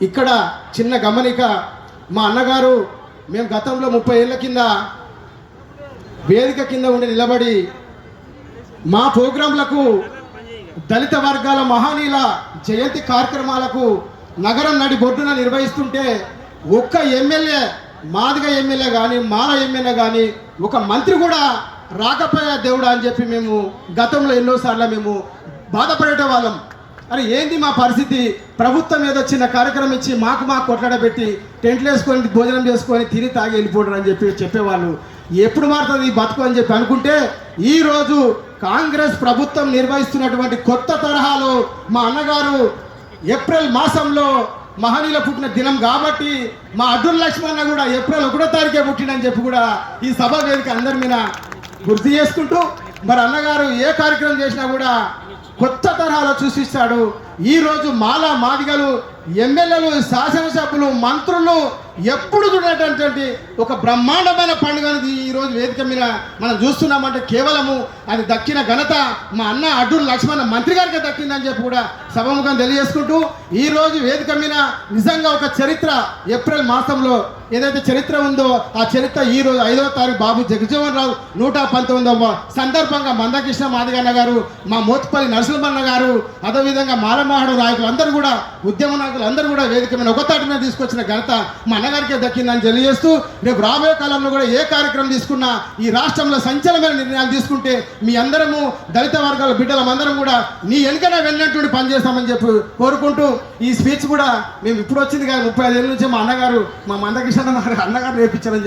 ఇక్కడ చిన్న గమనిక, మా అన్నగారు మేము గతంలో 30 ఏళ్ల కింద వేదిక కింద ఉండి నిలబడి మా ప్రోగ్రాంలకు దళిత వర్గాల మహనీయుల జయంతి కార్యక్రమాలకు నగరం నడి బొడ్డున నిర్వహిస్తుంటే ఒక్క ఎమ్మెల్యే, మాదిగ ఎమ్మెల్యే కానీ మాల ఎమ్మెల్యే కానీ ఒక మంత్రి కూడా రాకపోయా దేవుడా అని చెప్పి మేము గతంలో ఎన్నోసార్లు మేము బాధపడే వాళ్ళం. అరే ఏంది మా పరిస్థితి, ప్రభుత్వం ఏదో చిన్న కార్యక్రమం ఇచ్చి మాకు కొట్లాడబెట్టి టెంట్లు వేసుకొని భోజనం చేసుకొని తిని తాగి వెళ్ళిపోవడం అని చెప్పేవాళ్ళు. ఎప్పుడు మారుతుంది ఈ బతుకు అని చెప్పి అనుకుంటే ఈరోజు కాంగ్రెస్ ప్రభుత్వం నిర్వహిస్తున్నటువంటి కొత్త తరహాలో మా అన్నగారు ఏప్రిల్ మాసంలో మహనీయుల పుట్టిన దినం కాబట్టి మా అడ్డుల్ లక్ష్మణ కూడా ఏప్రిల్ 1వ తారీఖే పుట్టినని చెప్పి కూడా ఈ సభ వేదిక అందరి మీద గుర్తు చేసుకుంటూ, మరి అన్నగారు ఏ కార్యక్రమం చేసినా కూడా కొత్త తరహాలో సృష్టిస్తాడు. ఈరోజు మాదిగలు ఎమ్మెల్యేలు, శాసనసభ్యులు, మంత్రులు ఎప్పుడు చూడేటటువంటి ఒక బ్రహ్మాండమైన పండుగను ఈరోజు వేదిక మీద మనం చూస్తున్నామంటే కేవలము అది దక్కిన ఘనత మా అన్న అడ్డూరు లక్ష్మణ మంత్రి గారికి దక్కిందని చెప్పి కూడా సభముఖం తెలియజేసుకుంటూ, ఈరోజు వేదిక మీద నిజంగా ఒక చరిత్ర, ఏప్రిల్ మాసంలో ఏదైతే చరిత్ర ఉందో ఆ చరిత్ర ఈరోజు 5వ తారీఖు బాబు జగజ్జీవన్ రావు 119వ సందర్భంగా మందకృష్ణ మాదిగన్న గారు, మా మోత్పల్లి నరసింహన్న గారు, అదేవిధంగా మాలమాడు నాయకులు అందరూ కూడా, ఉద్యమ నాయకులు అందరూ కూడా వేదిక మీద ఒకతాటి మీద తీసుకొచ్చిన ఘనత మా అన్నగారికే దక్కిందని తెలియజేస్తూ, రేపు రాబోయే కాలంలో కూడా ఏ కార్యక్రమం తీసుకున్నా ఈ రాష్ట్రంలో సంచలనమైన నిర్ణయాలు తీసుకుంటే మీ అందరము దళిత వర్గాల బిడ్డలందరం కూడా నీ వెనుకనే వెళ్ళినటువంటి పనిచేస్తామని చెప్పి కోరుకుంటూ, ఈ స్పీచ్ కూడా మేము ఇప్పుడు వచ్చింది కాదు, 35 ఏళ్ళ నుంచి మా అన్నగారు, మా మందకృష్ణ అన్నగారు నేర్పించారని